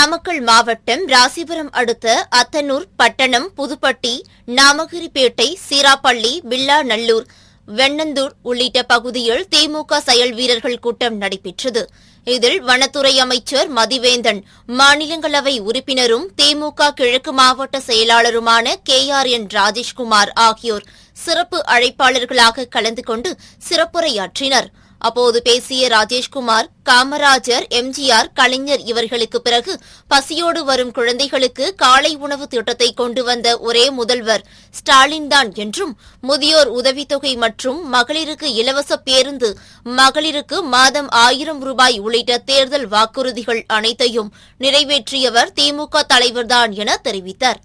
நாமக்கல் மாவட்டம் ராசிபுரம் அடுத்த அத்தனூர், பட்டணம், புதுப்பட்டி, நாமகிரிப்பேட்டை, சீராப்பள்ளி, வில்லாநல்லூர், வெண்ணந்தூர் உள்ளிட்ட பகுதியில் திமுக செயல் வீரர்கள் கூட்டம் நடைபெற்றது. இதில் வனத்துறை அமைச்சர் மதிவேந்தன், மாநிலங்களவை உறுப்பினரும் திமுக கிழக்கு மாவட்ட செயலாளருமான KRN ராஜேஷ்குமார் ஆகியோர் சிறப்பு அழைப்பாளர்களாக கலந்து கொண்டு சிறப்புரையாற்றினர். அப்போது பேசிய ராஜேஷ்குமார், காமராஜர், MGR, கலைஞர் இவர்களுக்கு பிறகு பசியோடு வரும் குழந்தைகளுக்கு காலை உணவு திட்டத்தை கொண்டு வந்த ஒரே முதல்வர் ஸ்டாலின் தான் என்றும், முதியோர் உதவித்தொகை மற்றும் மகளிருக்கு இலவச பேருந்து, மகளிருக்கு மாதம் 1000 ரூபாய் உள்ளிட்ட தேர்தல் வாக்குறுதிகள் அனைத்தையும் நிறைவேற்றியவர் திமுக தலைவர்தான் என தெரிவித்தார்.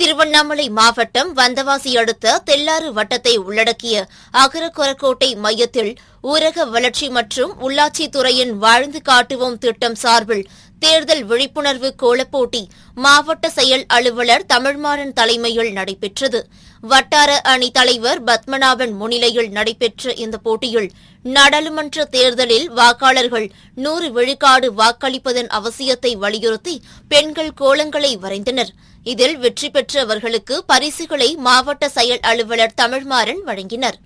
திருவண்ணாமலை மாவட்டம் வந்தவாசி அடுத்த தெல்லாறு வட்டத்தை உள்ளடக்கிய அகரகொரக்கோட்டை மையத்தில் ஊரக வளர்ச்சி மற்றும் உள்ளாட்சித்துறையின் வாழ்ந்து காட்டுவோம் திட்டம் சார்பில் தேர்தல் விழிப்புணர்வு கோலப்போட்டி மாவட்ட செயல் அலுவலர் தமிழ்மாறன் தலைமையில் நடைபெற்றது. வட்டார அணி தலைவர் பத்மநாபன் முன்னிலையில் நடைபெற்ற இந்த போட்டியில் நாடாளுமன்ற தேர்தலில் வாக்காளர்கள் 100 விழுக்காடு வாக்களிப்பதன் அவசியத்தை வலியுறுத்தி பெண்கள் கோலங்களை வரைந்தனர். இதில் வெற்றி பெற்றவர்களுக்கு பரிசுகளை மாவட்ட செயல் அலுவலர் தமிழ்மாறன் வழங்கினர்.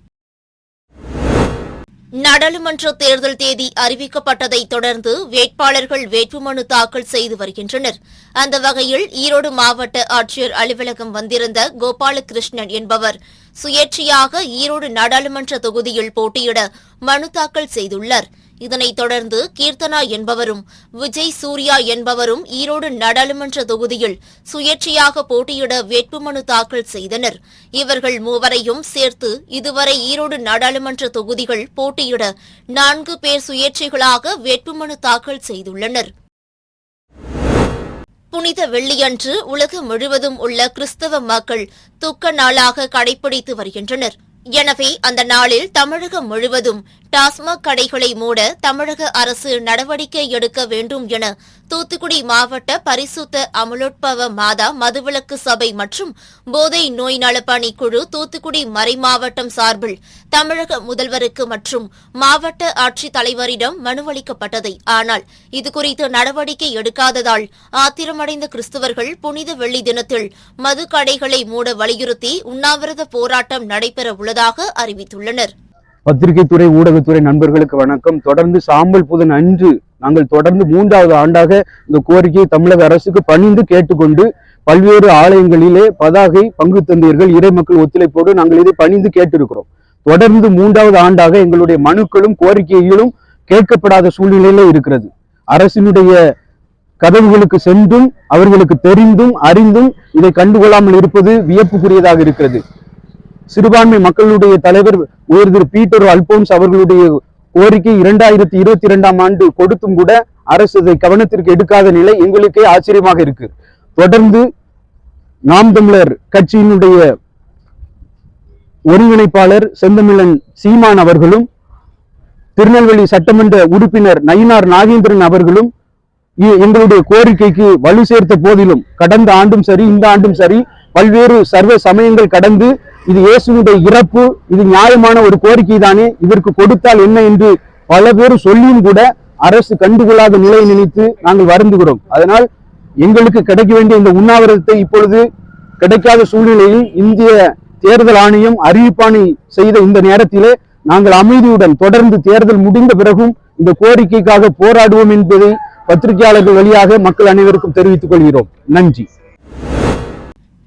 நாடாளுமன்ற தேர்தல் தேதி அறிவிக்கப்பட்டதைத் தொடர்ந்து வேட்பாளர்கள் வேட்புமனு தாக்கல் செய்து வருகின்றனர். அந்த வகையில் ஈரோடு மாவட்ட ஆட்சியர் அலுவலகம் வந்திருந்த கோபாலகிருஷ்ணன் என்பவர் சுயேட்சையாக ஈரோடு நாடாளுமன்ற தொகுதியில் போட்டியிட மனு தாக்கல் செய்துள்ளார். இதனைத் தொடர்ந்து கீர்த்தனா என்பவரும் விஜய் சூர்யா என்பவரும் ஈரோடு நாடாளுமன்ற தொகுதியில் சுயேட்சையாக போட்டியிட வேட்புமனு தாக்கல் செய்தனர். இவர்கள் மூவரையும் சேர்த்து இதுவரை ஈரோடு நாடாளுமன்ற தொகுதிகள் போட்டியிட 4 பேர் சுயேட்சைகளாக வேட்புமனு தாக்கல் செய்துள்ளனர். புனித வெள்ளியன்று உலகம் முழுவதும் உள்ள கிறிஸ்தவ மக்கள் துக்க நாளாக கடைபிடித்து வருகின்றனர். எனவே அந்த நாளில் தமிழகம் முழுவதும் டாஸ்மாக் கடைகளை மூட தமிழக அரசு நடவடிக்கை எடுக்க வேண்டும் என தூத்துக்குடி மாவட்ட பரிசுத்த அமலோற்பவ மாதா மதுவிலக்கு சபை மற்றும் போதை நோய் நலப்பணி குழு தூத்துக்குடி மறைமாவட்டம் சார்பில் தமிழக முதல்வருக்கு மற்றும் மாவட்ட ஆட்சித் தலைவரிடம் மனு அளிக்கப்பட்டது. ஆனால் இதுகுறித்து நடவடிக்கை எடுக்காததால் ஆத்திரமடைந்த கிறிஸ்தவர்கள் புனித வெள்ளி தினத்தில் மது கடைகளை மூட வலியுறுத்தி உண்ணாவிரத போராட்டம் நடைபெற உள்ளதாக அறிவித்துள்ளனர். பத்திரிகை துறை, ஊடகத்துறை நண்பர்களுக்கு வணக்கம். தொடர்ந்து சாம்பல் புதன் அன்று நாங்கள் தொடர்ந்து 3வது ஆண்டாக இந்த கோரிக்கையை தமிழக அரசுக்கு பணிந்து கேட்டுக்கொண்டு பல்வேறு ஆலயங்களிலே பதாகை, பங்கு தந்தையர்கள், இறைமக்கள் ஒத்துழைப்போடு நாங்கள் இதை பணிந்து கேட்டிருக்கிறோம். தொடர்ந்து 3வது ஆண்டாக எங்களுடைய மனுக்களும் கோரிக்கைகளும் கேட்கப்படாத சூழ்நிலையில இருக்கிறது. அரசினுடைய கதவுகளுக்கு சென்றும் அவர்களுக்கு தெரிந்தும் அறிந்தும் இதை கண்டுகொள்ளாமல் இருப்பது வியப்புக்குரியதாக இருக்கிறது. சிறுபான்மை மக்களுடைய தலைவர் உயர் திரு பீட்டர் அல்போன்ஸ் அவர்களுடைய கோரிக்கை 2022ஆம் ஆண்டு கொடுத்தும் கூட அரசு இதை கவனத்திற்கு எடுக்காத நிலை எங்களுக்கே ஆச்சரியமாக இருக்கு. தொடர்ந்து நாம் தமிழர் கட்சியினுடைய ஒருங்கிணைப்பாளர் செந்தமிழன் சீமான் அவர்களும், திருநெல்வேலி சட்டமன்ற உறுப்பினர் நயினார் நாகேந்திரன் அவர்களும் எங்களுடைய கோரிக்கைக்கு வலு சேர்த்த போதிலும் கடந்த ஆண்டும் சரி, இந்த ஆண்டும் சரி, பல்வேறு சர்வ சமயங்கள் கடந்து இது இயேசுனுடைய இறப்பு, இது நியாயமான ஒரு கோரிக்கை தானே, இதற்கு கொடுத்தால் என்ன என்று பல பேர் சொல்லியும் கூட அரசு கண்டுகொள்ளாத நிலையை நினைத்து நாங்கள் வருந்துகிறோம். அதனால் எங்களுக்கு கிடைக்க வேண்டிய இந்த உண்ணாவிரதத்தை இப்பொழுது கிடைக்காத சூழ்நிலையில் இந்திய தேர்தல் ஆணையம் அறிவிப்பாணை செய்த இந்த நேரத்திலே நாங்கள் அமைதியுடன் தொடர்ந்து தேர்தல் முடிந்த பிறகும் இந்த கோரிக்கைக்காக போராடுவோம் என்பதை பத்திரிகையாளர்கள் வழியாக மக்கள் அனைவருக்கும் தெரிவித்துக் கொள்கிறோம். நன்றி.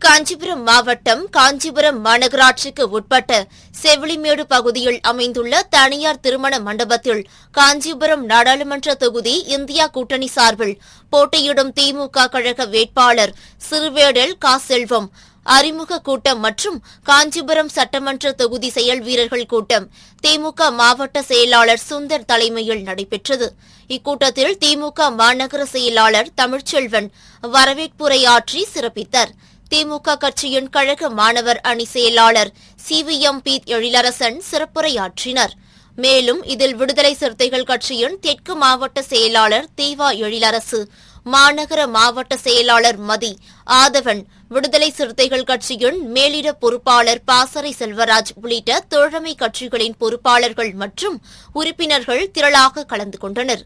காஞ்சிபுரம் மாவட்டம் காஞ்சிபுரம் மாநகராட்சிக்கு உட்பட்ட செவிலிமேடு பகுதியில் அமைந்துள்ள தனியார் திருமண மண்டபத்தில் காஞ்சிபுரம் நாடாளுமன்ற தொகுதி இந்தியா கூட்டணி சார்பில் போட்டியிடும் திமுக கழக வேட்பாளர் சிறுவேடல் கா. செல்வம் அறிமுக கூட்டம் மற்றும் காஞ்சிபுரம் சட்டமன்ற தொகுதி செயல் வீரர்கள் கூட்டம் திமுக மாவட்ட செயலாளர் சுந்தர் தலைமையில் நடைபெற்றது. இக்கூட்டத்தில் திமுக மாநகர செயலாளர் தமிழ்ச்செல்வன் வரவேற்புரையாற்றி சிறப்பித்தார். திமுக கட்சியின் கழக மாணவர் அணி செயலாளர் CVM எழிலரசன் சிறப்புரையாற்றினர். மேலும் இதில் விடுதலை சிறுத்தைகள் கட்சியின் தெற்கு மாவட்ட செயலாளர் தீவா எழிலரசு, மாநகர மாவட்ட செயலாளர் மதி ஆதவன், விடுதலை சிறுத்தைகள் கட்சியின் மேலிட பொறுப்பாளர் பாசறை செல்வராஜ் உள்ளிட்ட தோழமை கட்சிகளின் பொறுப்பாளர்கள் மற்றும் உறுப்பினர்கள் திரளாக கலந்து கொண்டனர்.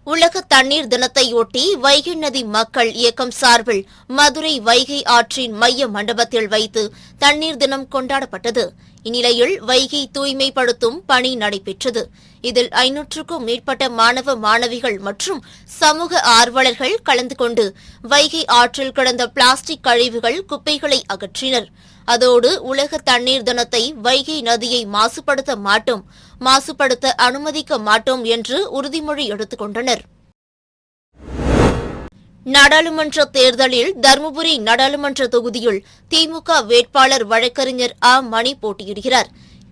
உலக தண்ணீர் தினத்தையொட்டி வைகை நதி மக்கள் இயக்கம் சார்பில் மதுரை வைகை ஆற்றின் மைய மண்டபத்தில் வைத்து தண்ணீர் தினம் கொண்டாடப்பட்டது. இந்நிலையில் வைகை தூய்மைப்படுத்தும் பணி நடைபெற்றது. இதில் 500க்கும் மேற்பட்ட மாணவ மாணவிகள் மற்றும் சமூக ஆர்வலர்கள் கலந்து கொண்டு வைகை ஆற்றில் கிடந்த பிளாஸ்டிக் கழிவுகள் குப்பைகளை அகற்றினர். அதோடு உலக தண்ணீர் தினத்தை வைகை நதியை மாசுபடுத்த அனுமதிக்க மாட்டோம் என்று உறுதிமொழி எடுத்துக் கொண்டனர். நாடாளுமன்ற தேர்தலில் தருமபுரி நாடாளுமன்ற தொகுதியில் திமுக வேட்பாளர் வழக்கறிஞர் ஆ. மணி போட்டியிடுகிறார்.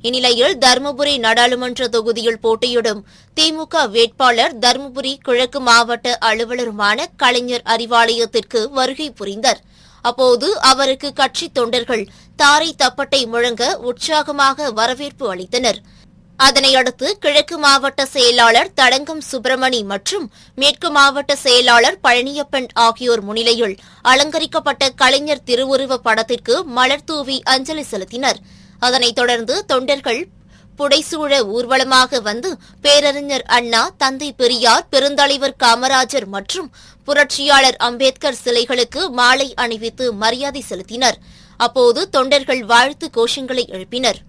இந்நிலையில் தருமபுரி நாடாளுமன்ற தொகுதியில் போட்டியிடும் திமுக வேட்பாளர் தருமபுரி கிழக்கு மாவட்ட அலுவலருமான கலைஞர் அறிவாலயத்திற்கு வருகை புரிந்தார். அப்போது அவருக்கு கட்சி தொண்டர்கள் தாரை தப்பட்டை முழங்க உற்சாகமாக வரவேற்பு அளித்தனர். அதனையடுத்து கிழக்கு மாவட்ட செயலாளர் தடங்கம் சுப்பிரமணி மற்றும் மேற்கு மாவட்ட செயலாளர் பழனியப்பன் ஆகியோர் முன்னிலையில் அலங்கரிக்கப்பட்ட கலைஞர் திருவுருவப் படத்திற்கு மலர் தூவி அஞ்சலி செலுத்தினர். அதனைத் தொடர்ந்து தொண்டர்கள் புடைசூழ ஊர்வலமாக வந்து பேரறிஞர் அண்ணா, தந்தை பெரியார், பெருந்தலைவர் காமராஜர் மற்றும் புரட்சியாளர் அம்பேத்கர் சிலைகளுக்கு மாலை அணிவித்து மரியாதை செலுத்தினர். அப்போது தொண்டர்கள் வாழ்த்து கோஷங்களை எழுப்பினர்.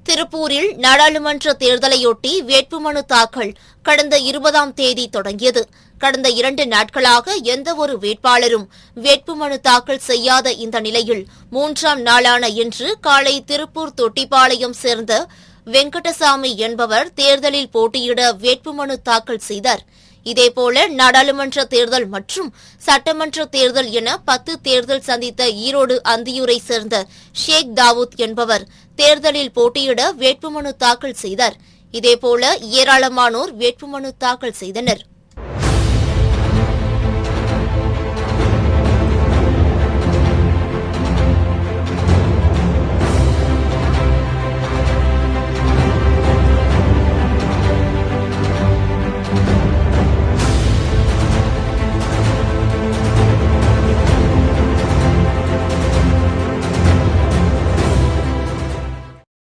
திருப்பூரில் நாடாளுமன்ற தேர்தலையொட்டி வேட்புமனு தாக்கல் கடந்த 20ஆம் தேதி தொடங்கியது. கடந்த 2 நாட்களாக எந்தவொரு வேட்பாளரும் வேட்புமனு தாக்கல் செய்யாத இந்த நிலையில் 3ஆம் நாளான இன்று காலை திருப்பூர் தொட்டிப்பாளையம் சேர்ந்த வெங்கடசாமி என்பவர் தேர்தலில் போட்டியிட வேட்புமனு தாக்கல் செய்தார். இதேபோல நாடாளுமன்ற தேர்தல் மற்றும் சட்டமன்ற தேர்தல் என 10 தேர்தல் சந்தித்த ஈரோடு அந்தியூரை சேர்ந்த ஷேக் தாவூத் என்பவர் தேர்தலில் போட்டியிட வேட்புமனு தாக்கல் செய்தார். இதேபோல ஏராளமானோர் வேட்புமனு தாக்கல் செய்தனர்.